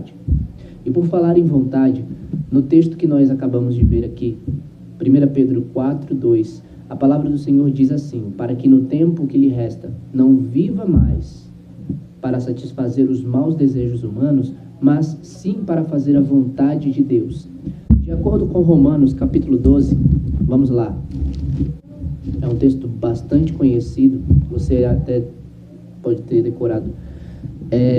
vontade. E por falar em vontade, no texto que nós acabamos de ver aqui, 1 Pedro 4:2, a palavra do Senhor diz assim: para que no tempo que lhe resta não viva mais para satisfazer os maus desejos humanos, mas sim para fazer a vontade de Deus. De acordo com Romanos capítulo 12, vamos lá. É um texto bastante conhecido, você até pode ter decorado.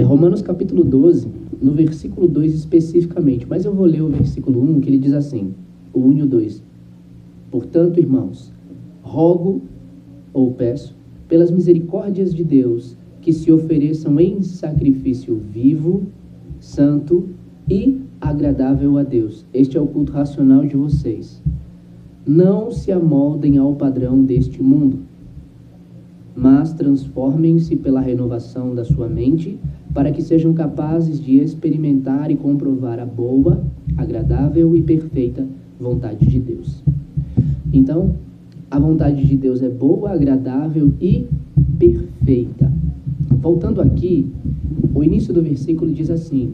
Romanos capítulo 12, no versículo 2 especificamente, mas eu vou ler o versículo 1, que ele diz assim, o 1 e o 2. Portanto, irmãos, rogo ou peço, pelas misericórdias de Deus, que se ofereçam em sacrifício vivo, santo e agradável a Deus. Este é o culto racional de vocês. Não se amoldem ao padrão deste mundo, mas transformem-se pela renovação da sua mente, para que sejam capazes de experimentar e comprovar a boa, agradável e perfeita vontade de Deus. Então, a vontade de Deus é boa, agradável e perfeita. Voltando aqui, o início do versículo diz assim: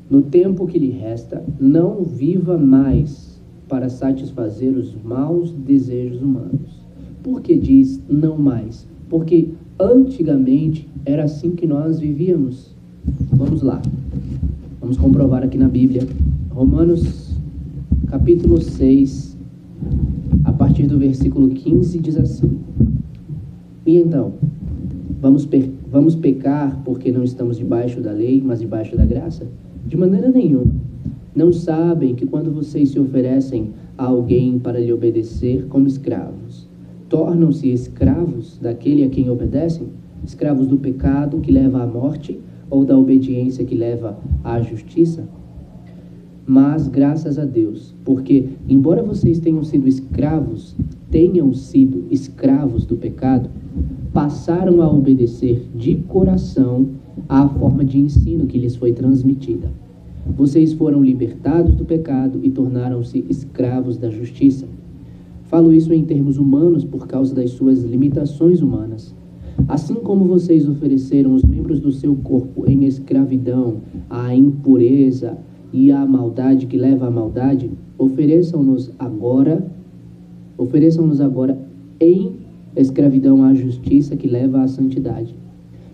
no tempo que lhe resta, não viva mais para satisfazer os maus desejos humanos. Por que diz não mais? Porque antigamente era assim que nós vivíamos. Vamos lá. Vamos comprovar aqui na Bíblia. Romanos capítulo 6, a partir do versículo 15, diz assim: e então, vamos pecar porque não estamos debaixo da lei, mas debaixo da graça? De maneira nenhuma. Não sabem que quando vocês se oferecem a alguém para lhe obedecer como escravos, tornam-se escravos daquele a quem obedecem? Escravos do pecado que leva à morte ou da obediência que leva à justiça? Mas graças a Deus, porque embora vocês tenham sido escravos do pecado, passaram a obedecer de coração à forma de ensino que lhes foi transmitida. Vocês foram libertados do pecado e tornaram-se escravos da justiça. Falo isso em termos humanos por causa das suas limitações humanas. Assim como vocês ofereceram os membros do seu corpo em escravidão à impureza e à maldade que leva à maldade, ofereçam-nos agora em escravidão à justiça que leva à santidade.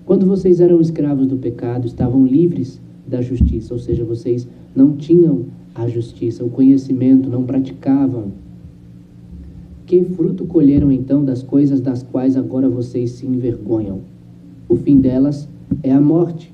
Quando vocês eram escravos do pecado, estavam livres da justiça, ou seja, vocês não tinham a justiça, o conhecimento, não praticavam. Que fruto colheram então das coisas das quais agora vocês se envergonham? O fim delas é a morte.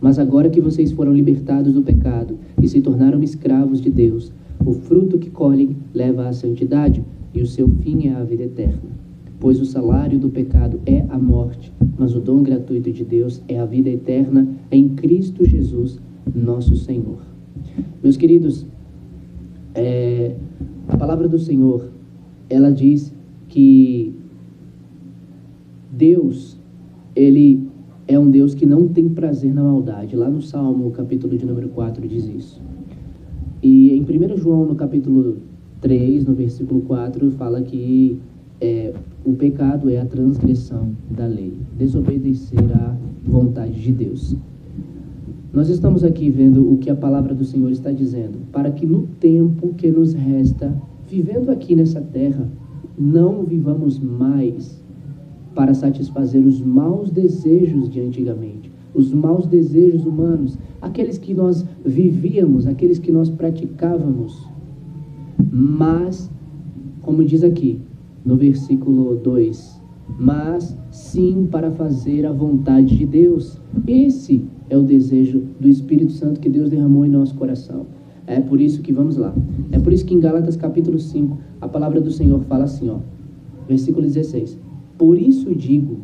Mas agora que vocês foram libertados do pecado e se tornaram escravos de Deus, o fruto que colhem leva à santidade e o seu fim é a vida eterna. Pois o salário do pecado é a morte, mas o dom gratuito de Deus é a vida eterna em Cristo Jesus, nosso Senhor. Meus queridos, a palavra do Senhor, ela diz que Deus, Ele é um Deus que não tem prazer na maldade. Lá no Salmo, capítulo de número 4, diz isso. E em 1 João, no capítulo 3, no versículo 4, fala que o pecado é a transgressão da lei, desobedecer à vontade de Deus. Nós estamos aqui vendo o que a palavra do Senhor está dizendo, para que no tempo que nos resta, vivendo aqui nessa terra, não vivamos mais para satisfazer os maus desejos de antigamente, os maus desejos humanos, aqueles que nós vivíamos, aqueles que nós praticávamos, mas, como diz aqui, no versículo 2, mas sim para fazer a vontade de Deus. Esse é o desejo do Espírito Santo que Deus derramou em nosso coração. É por isso que, vamos lá, é por isso que em Gálatas capítulo 5, a palavra do Senhor fala assim, versículo 16, por isso digo,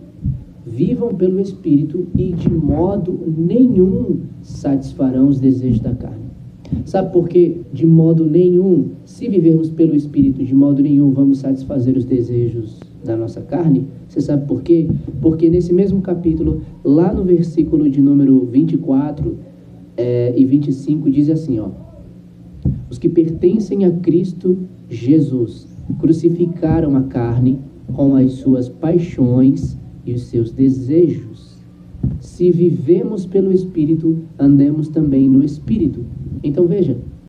vivam pelo Espírito e de modo nenhum satisfarão os desejos da carne. Sabe por quê? De modo nenhum, se vivermos pelo Espírito, de modo nenhum vamos satisfazer os desejos da nossa carne. Você sabe por quê? Porque nesse mesmo capítulo, lá no versículo de número 24 e 25, diz assim, os que pertencem a Cristo Jesus crucificaram a carne com as suas paixões e os seus desejos. se vivemos pelo Espírito, andemos também no Espírito. Então veja,